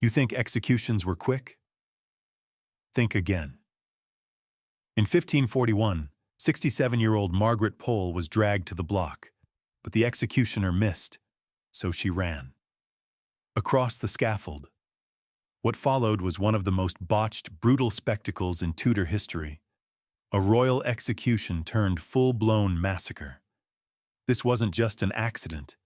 You think executions were quick? Think again. In 1541, 67-year-old Margaret Pole was dragged to the block, but the executioner missed, so she ran. Across the scaffold. What followed was one of the most botched, brutal spectacles in Tudor history. A royal execution turned full-blown massacre. This wasn't just an accident.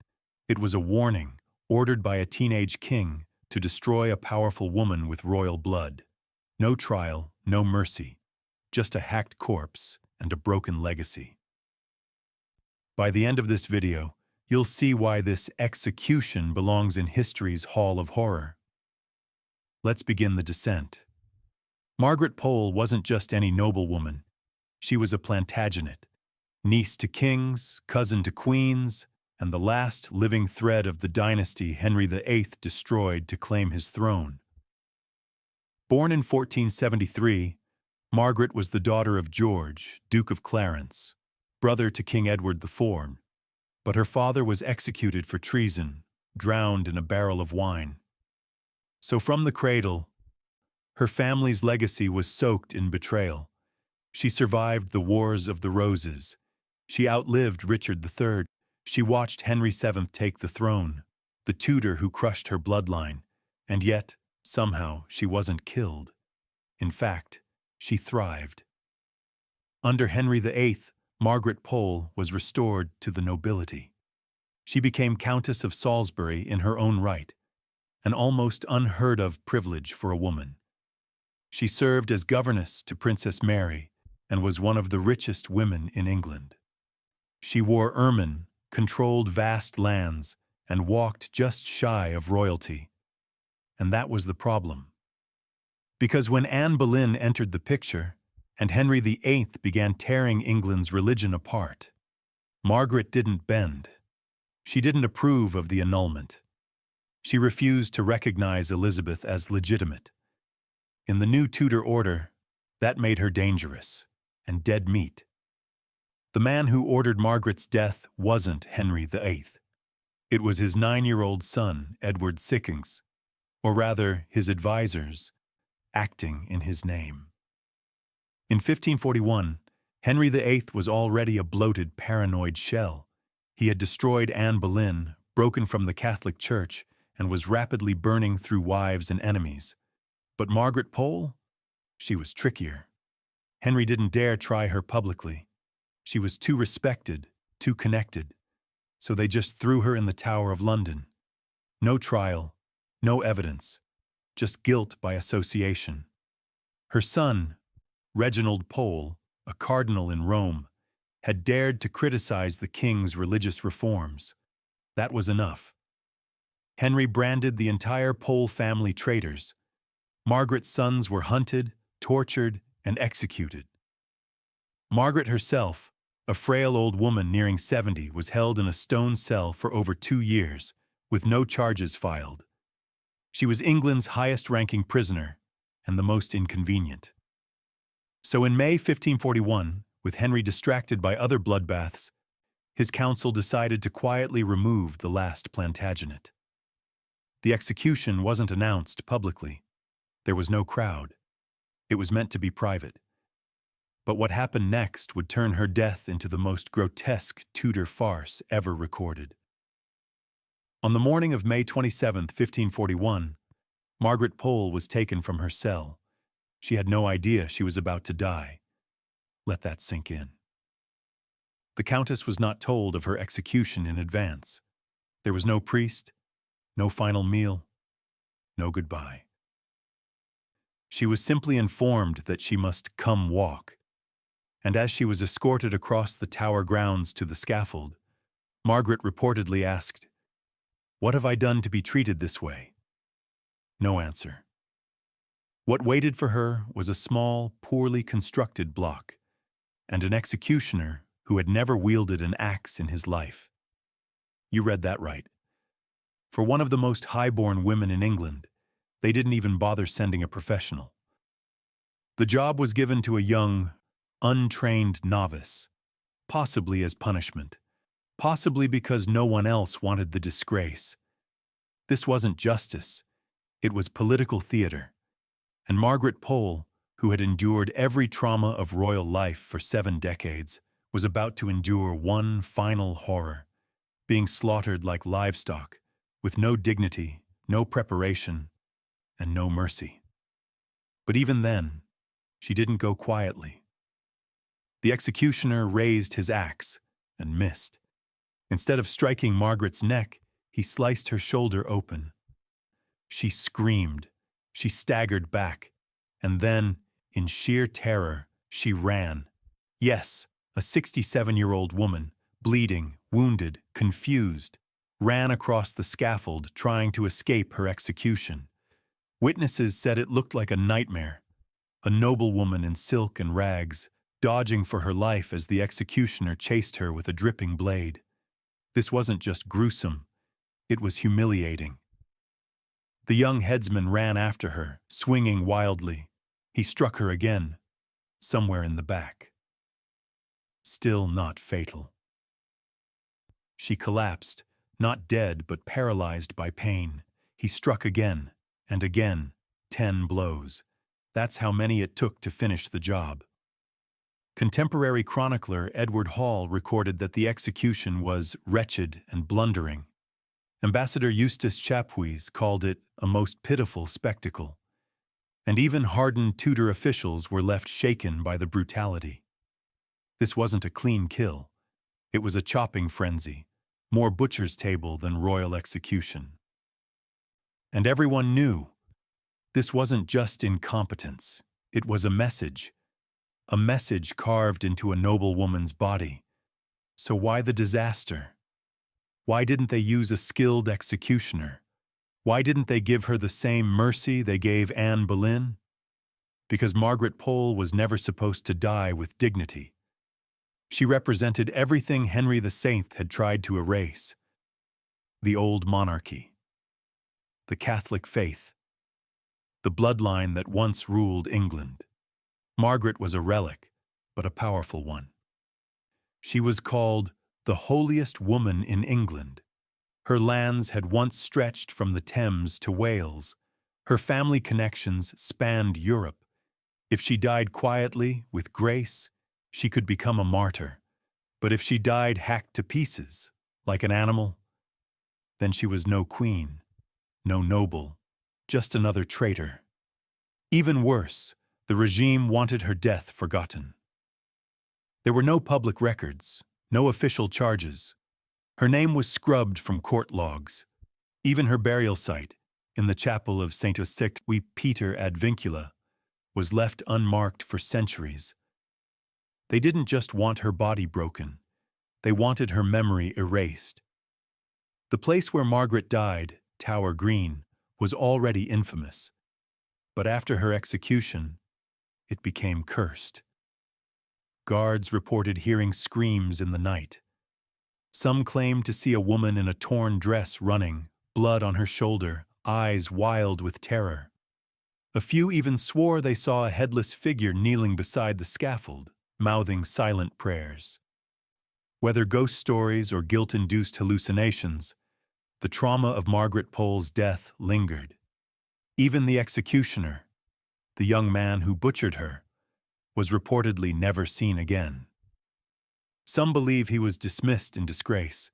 It was a warning, ordered by a teenage king to destroy a powerful woman with royal blood. No trial, no mercy, just a hacked corpse and a broken legacy. By the end of this video, you'll see why this execution belongs in history's Hall of Horror. Let's begin the descent. Margaret Pole wasn't just any noblewoman. She was a Plantagenet, niece to kings, cousin to queens, and the last living thread of the dynasty Henry VIII destroyed to claim his throne. Born in 1473, Margaret was the daughter of George, Duke of Clarence, brother to King Edward IV, but her father was executed for treason, drowned in a barrel of wine. So from the cradle, her family's legacy was soaked in betrayal. She survived the Wars of the Roses. She outlived Richard III. She watched Henry VII take the throne, the Tudor who crushed her bloodline, and yet, somehow, she wasn't killed. In fact, she thrived. Under Henry VIII, Margaret Pole was restored to the nobility. She became Countess of Salisbury in her own right, an almost unheard-of privilege for a woman. She served as governess to Princess Mary and was one of the richest women in England. She wore ermine, controlled vast lands, and walked just shy of royalty. And that was the problem. Because when Anne Boleyn entered the picture, and Henry VIII began tearing England's religion apart, Margaret didn't bend. She didn't approve of the annulment. She refused to recognize Elizabeth as legitimate. In the new Tudor order, that made her dangerous and dead meat. The man who ordered Margaret's death wasn't Henry VIII. It was his 9-year-old son, Edward Sickings, or rather his advisors, acting in his name. In 1541, Henry VIII was already a bloated, paranoid shell. He had destroyed Anne Boleyn, broken from the Catholic Church, and was rapidly burning through wives and enemies. But Margaret Pole? She was trickier. Henry didn't dare try her publicly. She was too respected, too connected, so they just threw her in the Tower of London. No trial, no evidence, just guilt by association. Her son, Reginald Pole, a cardinal in Rome, had dared to criticize the king's religious reforms. That was enough. Henry branded the entire Pole family traitors. Margaret's sons were hunted, tortured, and executed. Margaret herself, a frail old woman nearing 70, was held in a stone cell for over 2 years, with no charges filed. She was England's highest-ranking prisoner, and the most inconvenient. So in May 1541, with Henry distracted by other bloodbaths, his council decided to quietly remove the last Plantagenet. The execution wasn't announced publicly. There was no crowd. It was meant to be private. But what happened next would turn her death into the most grotesque Tudor farce ever recorded. On the morning of May 27, 1541, Margaret Pole was taken from her cell. She had no idea she was about to die. Let that sink in. The Countess was not told of her execution in advance. There was no priest, no final meal, no goodbye. She was simply informed that she must come walk. And as she was escorted across the tower grounds to the scaffold, Margaret reportedly asked, "What have I done to be treated this way?" No answer. What waited for her was a small, poorly constructed block, and an executioner who had never wielded an axe in his life. You read that right. For one of the most high-born women in England, they didn't even bother sending a professional. The job was given to a young, untrained novice, possibly as punishment, possibly because no one else wanted the disgrace. This wasn't justice. It was political theater, and Margaret Pole, who had endured every trauma of royal life for 7 decades, was about to endure one final horror, being slaughtered like livestock, with no dignity, no preparation, and no mercy. But even then, she didn't go quietly. The executioner raised his axe and missed. Instead of striking Margaret's neck, he sliced her shoulder open. She screamed, she staggered back, and then, in sheer terror, she ran. Yes, a 67-year-old woman, bleeding, wounded, confused, ran across the scaffold trying to escape her execution. Witnesses said it looked like a nightmare. A noblewoman in silk and rags, dodging for her life as the executioner chased her with a dripping blade. This wasn't just gruesome, it was humiliating. The young headsman ran after her, swinging wildly. He struck her again, somewhere in the back. Still not fatal. She collapsed, not dead but paralyzed by pain. He struck again, and again, 10 blows. That's how many it took to finish the job. Contemporary chronicler Edward Hall recorded that the execution was wretched and blundering. Ambassador Eustace Chapuis called it a most pitiful spectacle, and even hardened Tudor officials were left shaken by the brutality. This wasn't a clean kill. It was a chopping frenzy, more butcher's table than royal execution. And everyone knew this wasn't just incompetence, it was a message carved into a noblewoman's body. So why the disaster? Why didn't they use a skilled executioner? Why didn't they give her the same mercy they gave Anne Boleyn? Because Margaret Pole was never supposed to die with dignity. She represented everything Henry VIII had tried to erase. The old monarchy, the Catholic faith, the bloodline that once ruled England. Margaret was a relic, but a powerful one. She was called the holiest woman in England. Her lands had once stretched from the Thames to Wales. Her family connections spanned Europe. If she died quietly, with grace, she could become a martyr. But if she died hacked to pieces, like an animal, then she was no queen, no noble, just another traitor. Even worse, the regime wanted her death forgotten. There were no public records, no official charges. Her name was scrubbed from court logs. Even her burial site, in the chapel of St. Eustache Peter ad Vincula, was left unmarked for centuries. They didn't just want her body broken, they wanted her memory erased. The place where Margaret died, Tower Green, was already infamous. But after her execution, it became cursed. Guards reported hearing screams in the night. Some claimed to see a woman in a torn dress running, blood on her shoulder, eyes wild with terror. A few even swore they saw a headless figure kneeling beside the scaffold, mouthing silent prayers. Whether ghost stories or guilt-induced hallucinations, the trauma of Margaret Pole's death lingered. Even the executioner, the young man who butchered her, was reportedly never seen again. Some believe he was dismissed in disgrace.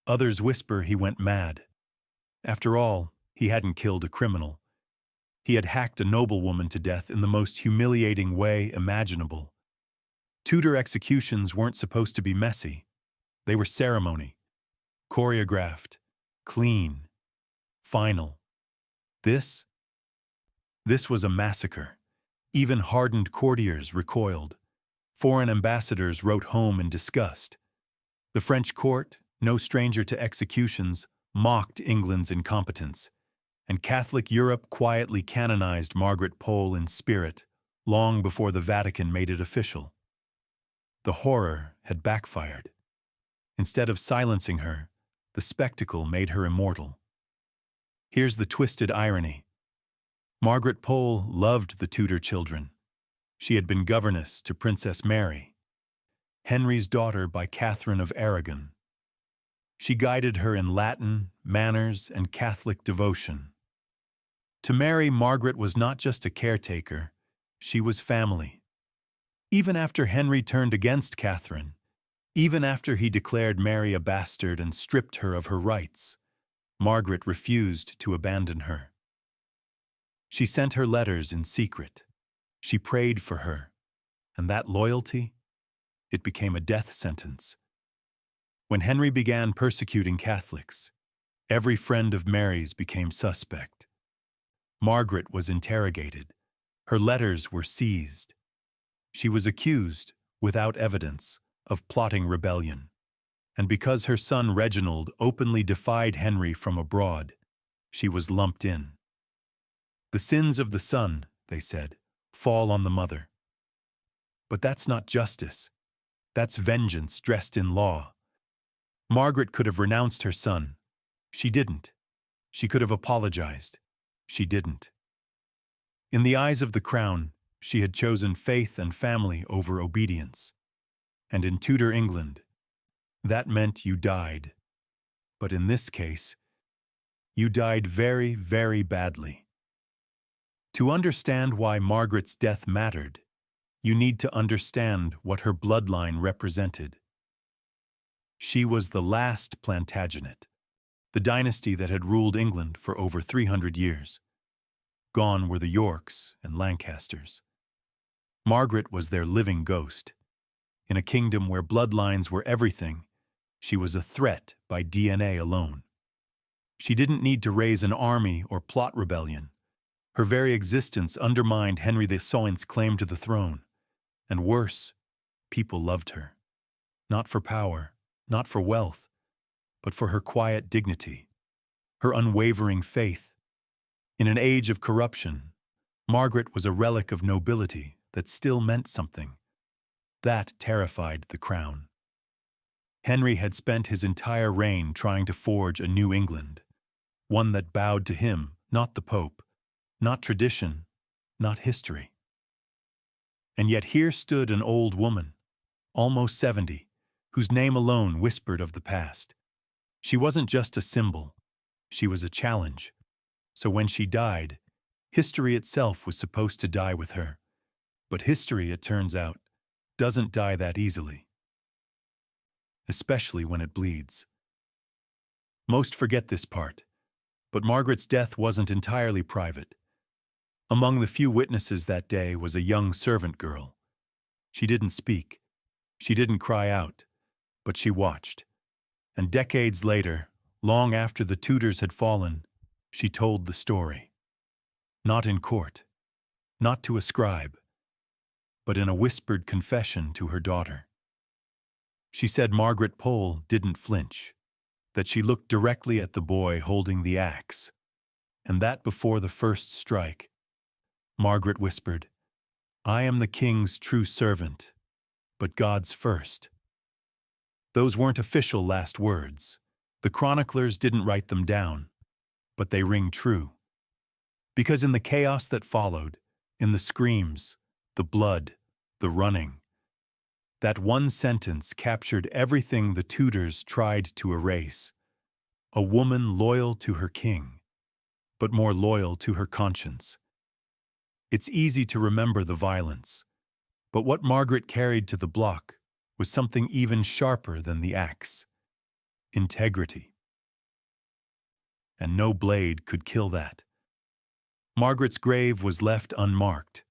Others whisper he went mad. After all, he hadn't killed a criminal. He had hacked a noblewoman to death in the most humiliating way imaginable. Tudor executions weren't supposed to be messy. They were ceremony, choreographed, clean, final. This was a massacre. Even hardened courtiers recoiled. Foreign ambassadors wrote home in disgust. The French court, no stranger to executions, mocked England's incompetence, and Catholic Europe quietly canonized Margaret Pole in spirit, long before the Vatican made it official. The horror had backfired. Instead of silencing her, the spectacle made her immortal. Here's the twisted irony. Margaret Pole loved the Tudor children. She had been governess to Princess Mary, Henry's daughter by Catherine of Aragon. She guided her in Latin, manners, and Catholic devotion. To Mary, Margaret was not just a caretaker, she was family. Even after Henry turned against Catherine, even after he declared Mary a bastard and stripped her of her rights, Margaret refused to abandon her. She sent her letters in secret. She prayed for her. And that loyalty? It became a death sentence. When Henry began persecuting Catholics, every friend of Mary's became suspect. Margaret was interrogated. Her letters were seized. She was accused, without evidence, of plotting rebellion. And because her son Reginald openly defied Henry from abroad, she was lumped in. The sins of the son, they said, fall on the mother. But that's not justice. That's vengeance dressed in law. Margaret could have renounced her son. She didn't. She could have apologized. She didn't. In the eyes of the crown, she had chosen faith and family over obedience. And in Tudor England, that meant you died. But in this case, you died very, very badly. To understand why Margaret's death mattered, you need to understand what her bloodline represented. She was the last Plantagenet, the dynasty that had ruled England for over 300 years. Gone were the Yorks and Lancasters. Margaret was their living ghost. In a kingdom where bloodlines were everything, she was a threat by DNA alone. She didn't need to raise an army or plot rebellion. Her very existence undermined Henry VII's claim to the throne. And worse, people loved her. Not for power, not for wealth, but for her quiet dignity, her unwavering faith. In an age of corruption, Margaret was a relic of nobility that still meant something. That terrified the crown. Henry had spent his entire reign trying to forge a new England, one that bowed to him, not the Pope, not tradition, not history. And yet here stood an old woman, almost 70, whose name alone whispered of the past. She wasn't just a symbol, she was a challenge. So when she died, history itself was supposed to die with her. But history, it turns out, doesn't die that easily. Especially when it bleeds. Most forget this part, but Margaret's death wasn't entirely private. Among the few witnesses that day was a young servant girl. She didn't speak. She didn't cry out, but she watched. And decades later, long after the Tudors had fallen, she told the story. Not in court, not to a scribe, but in a whispered confession to her daughter. She said Margaret Pole didn't flinch, that she looked directly at the boy holding the axe, and that before the first strike, Margaret whispered, "I am the king's true servant, but God's first." Those weren't official last words. The chroniclers didn't write them down, but they ring true. Because in the chaos that followed, in the screams, the blood, the running, that one sentence captured everything the Tudors tried to erase. A woman loyal to her king, but more loyal to her conscience. It's easy to remember the violence, but what Margaret carried to the block was something even sharper than the axe: integrity. And no blade could kill that. Margaret's grave was left unmarked.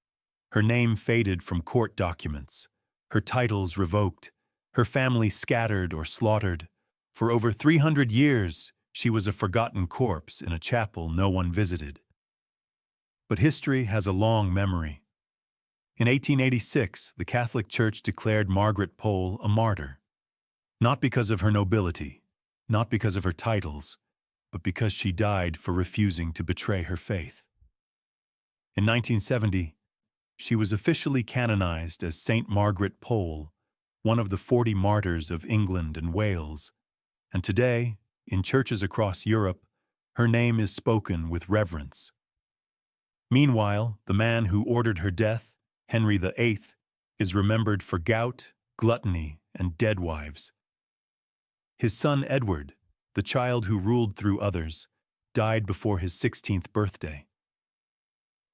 Her name faded from court documents, her titles revoked, her family scattered or slaughtered. For over 300 years, she was a forgotten corpse in a chapel no one visited. But history has a long memory. In 1886, the Catholic Church declared Margaret Pole a martyr. Not because of her nobility, not because of her titles, but because she died for refusing to betray her faith. In 1970, she was officially canonized as Saint Margaret Pole, one of the 40 martyrs of England and Wales. And today, in churches across Europe, her name is spoken with reverence. Meanwhile, the man who ordered her death, Henry VIII, is remembered for gout, gluttony, and dead wives. His son Edward, the child who ruled through others, died before his 16th birthday.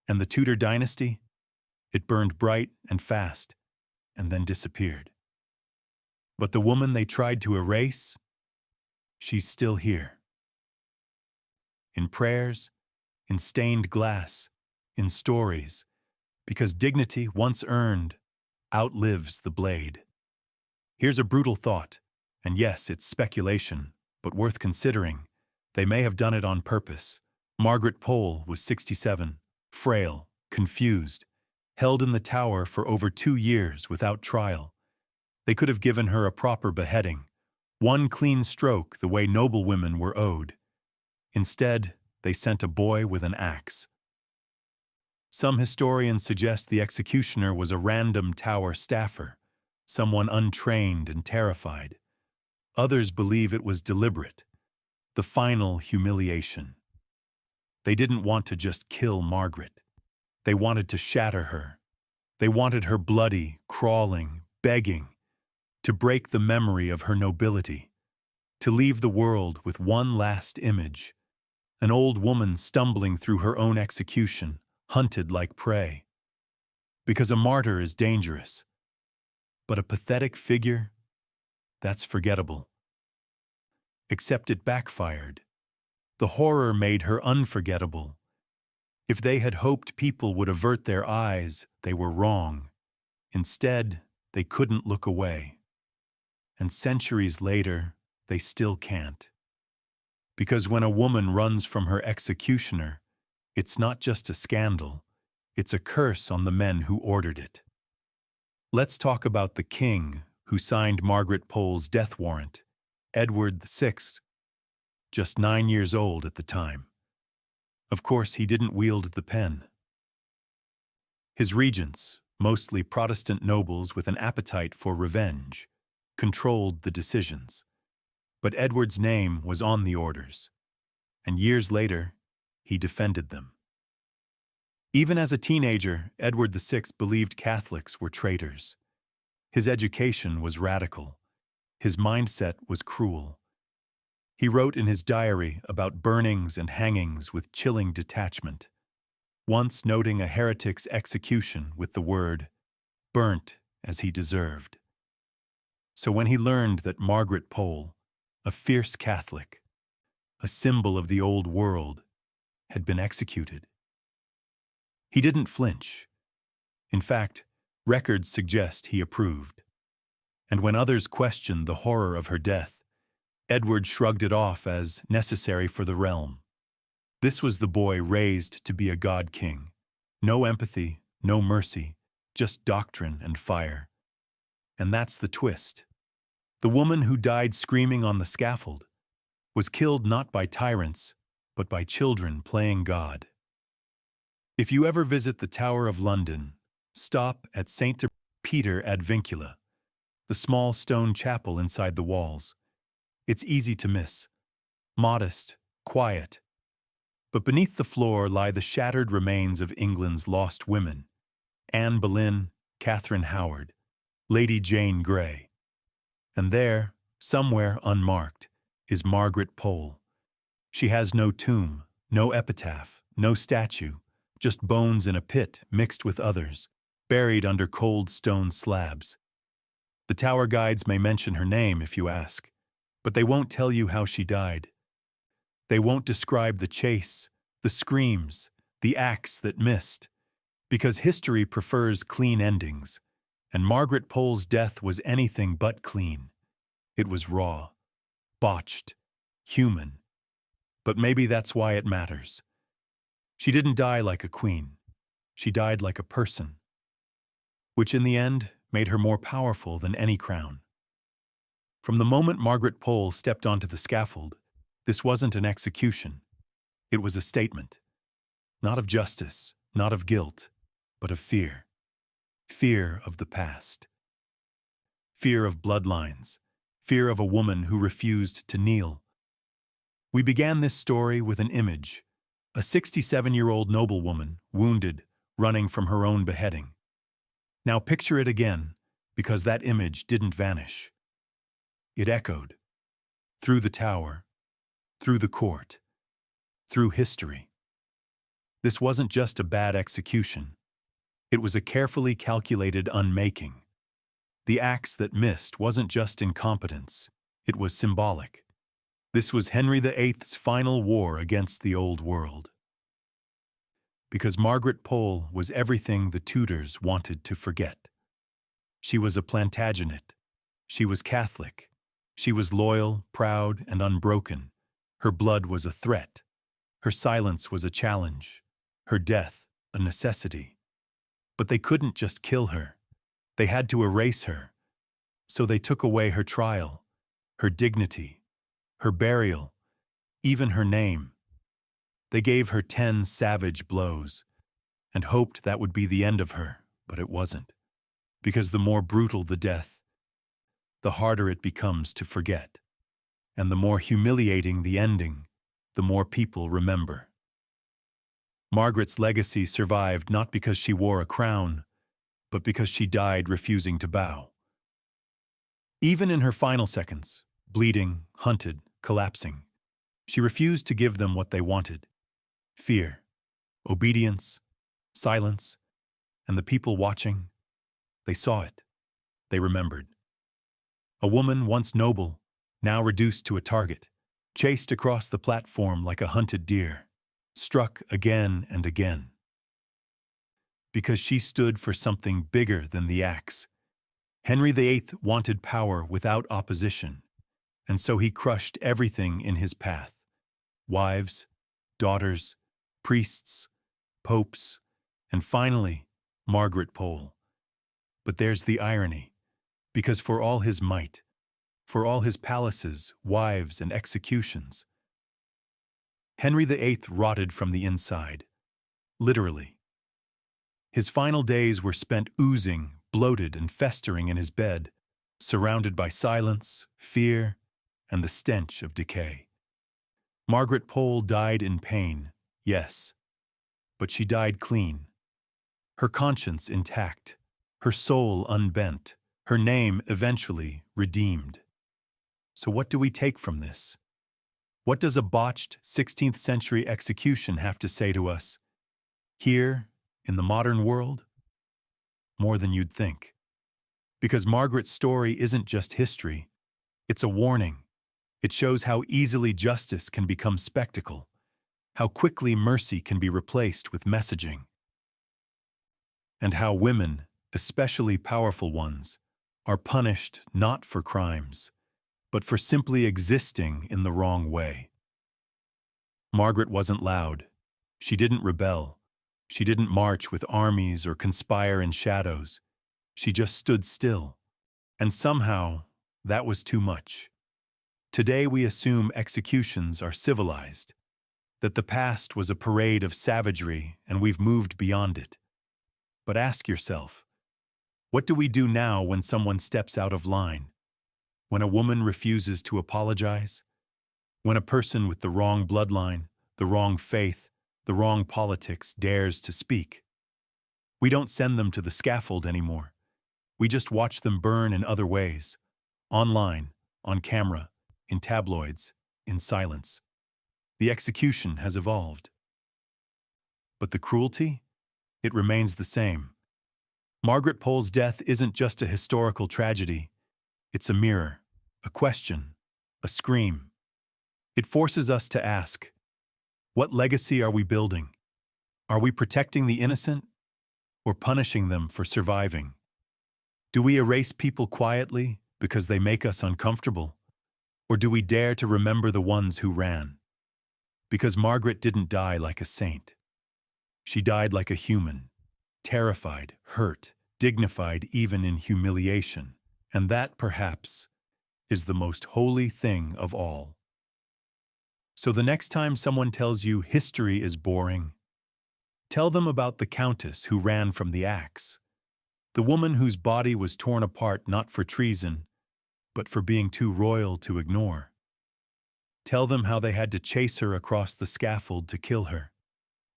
And the Tudor dynasty? It burned bright and fast, and then disappeared. But the woman they tried to erase? She's still here. In prayers, in stained glass, in stories, because dignity, once earned, outlives the blade. Here's a brutal thought, and yes, it's speculation, but worth considering. They may have done it on purpose. Margaret Pole was 67, frail, confused, held in the tower for over 2 years without trial. They could have given her a proper beheading, one clean stroke the way noblewomen were owed. Instead, they sent a boy with an axe. Some historians suggest the executioner was a random tower staffer, someone untrained and terrified. Others believe it was deliberate, the final humiliation. They didn't want to just kill Margaret. They wanted to shatter her. They wanted her bloody, crawling, begging, to break the memory of her nobility, to leave the world with one last image, an old woman stumbling through her own execution, hunted like prey. Because a martyr is dangerous, but a pathetic figure, that's forgettable. Except it backfired. The horror made her unforgettable. If they had hoped people would avert their eyes, they were wrong. Instead, they couldn't look away. And centuries later, they still can't. Because when a woman runs from her executioner, it's not just a scandal, it's a curse on the men who ordered it. Let's talk about the king who signed Margaret Pole's death warrant, Edward VI, just 9 years old at the time. Of course, he didn't wield the pen. His regents, mostly Protestant nobles with an appetite for revenge, controlled the decisions. But Edward's name was on the orders, and years later, he defended them. Even as a teenager, Edward VI believed Catholics were traitors. His education was radical. His mindset was cruel. He wrote in his diary about burnings and hangings with chilling detachment, once noting a heretic's execution with the word, "burnt as he deserved." So when he learned that Margaret Pole, a fierce Catholic, a symbol of the old world, had been executed, he didn't flinch. In fact, records suggest he approved. And when others questioned the horror of her death, Edward shrugged it off as necessary for the realm. This was the boy raised to be a god-king. No empathy, no mercy, just doctrine and fire. And that's the twist. The woman who died screaming on the scaffold was killed not by tyrants, but by children playing God. If you ever visit the Tower of London, stop at St. Peter ad Vincula, the small stone chapel inside the walls. It's easy to miss. Modest, quiet. But beneath the floor lie the shattered remains of England's lost women. Anne Boleyn, Catherine Howard, Lady Jane Grey. And there, somewhere unmarked, is Margaret Pole. She has no tomb, no epitaph, no statue, just bones in a pit mixed with others, buried under cold stone slabs. The tower guides may mention her name if you ask, but they won't tell you how she died. They won't describe the chase, the screams, the axe that missed, because history prefers clean endings, and Margaret Pole's death was anything but clean. It was raw, botched, human. But maybe that's why it matters. She didn't die like a queen. She died like a person, which in the end made her more powerful than any crown. From the moment Margaret Pole stepped onto the scaffold, this wasn't an execution. It was a statement. Not of justice, not of guilt, but of fear. Fear of the past. Fear of bloodlines. Fear of a woman who refused to kneel. We began this story with an image, a 67-year-old noblewoman, wounded, running from her own beheading. Now picture it again, because that image didn't vanish. It echoed, through the tower, through the court, through history. This wasn't just a bad execution. It was a carefully calculated unmaking. The axe that missed wasn't just incompetence, it was symbolic. This was Henry VIII's final war against the old world. Because Margaret Pole was everything the Tudors wanted to forget. She was a Plantagenet. She was Catholic. She was loyal, proud, and unbroken. Her blood was a threat. Her silence was a challenge. Her death, a necessity. But they couldn't just kill her. They had to erase her. So they took away her trial, her dignity, her burial, even her name. They gave her 10 savage blows and hoped that would be the end of her, but it wasn't. Because the more brutal the death, the harder it becomes to forget. And the more humiliating the ending, the more people remember. Margaret's legacy survived not because she wore a crown, but because she died refusing to bow. Even in her final seconds, bleeding, hunted, collapsing, she refused to give them what they wanted. Fear, obedience, silence, and the people watching, they saw it. They remembered. A woman once noble, now reduced to a target, chased across the platform like a hunted deer, struck again and again. Because she stood for something bigger than the axe. Henry VIII wanted power without opposition, and so he crushed everything in his path. Wives, daughters, priests, popes, and finally, Margaret Pole. But there's the irony, because for all his might, for all his palaces, wives, and executions, Henry VIII rotted from the inside, literally. His final days were spent oozing, bloated, and festering in his bed, surrounded by silence, fear, and the stench of decay. Margaret Pole died in pain, yes, but she died clean. Her conscience intact, her soul unbent, her name eventually redeemed. So what do we take from this? What does a botched 16th century execution have to say to us? Here, in the modern world? More than you'd think. Because Margaret's story isn't just history, it's a warning. It shows how easily justice can become spectacle, how quickly mercy can be replaced with messaging, and how women, especially powerful ones, are punished not for crimes, but for simply existing in the wrong way. Margaret wasn't loud. She didn't rebel. She didn't march with armies or conspire in shadows. She just stood still. And somehow, that was too much. Today we assume executions are civilized, that the past was a parade of savagery and we've moved beyond it. But ask yourself, what do we do now when someone steps out of line? When a woman refuses to apologize? When a person with the wrong bloodline, the wrong faith, the wrong politics dares to speak? We don't send them to the scaffold anymore. We just watch them burn in other ways. Online, on camera, in tabloids, in silence. The execution has evolved. But the cruelty? It remains the same. Margaret Pole's death isn't just a historical tragedy. It's a mirror, a question, a scream. It forces us to ask, what legacy are we building? Are we protecting the innocent or punishing them for surviving? Do we erase people quietly because they make us uncomfortable? Or do we dare to remember the ones who ran? Because Margaret didn't die like a saint. She died like a human, terrified, hurt, dignified even in humiliation. And that, perhaps, is the most holy thing of all. So the next time someone tells you history is boring, tell them about the countess who ran from the axe, the woman whose body was torn apart not for treason, but for being too royal to ignore. Tell them how they had to chase her across the scaffold to kill her,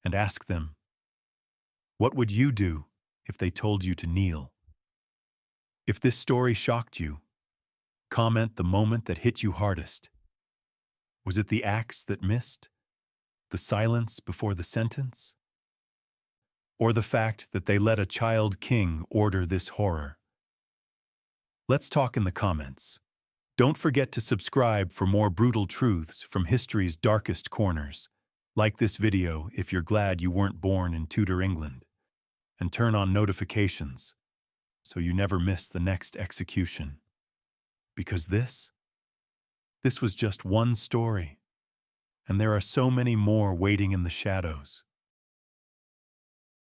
and ask them, what would you do if they told you to kneel? If this story shocked you, comment the moment that hit you hardest. Was it the axe that missed? The silence before the sentence? or the fact that they let a child king order this horror? Let's talk in the comments. Don't forget to subscribe for more brutal truths from history's darkest corners. Like this video if you're glad you weren't born in Tudor England. And turn on notifications so you never miss the next execution. Because this was just one story, and there are so many more waiting in the shadows.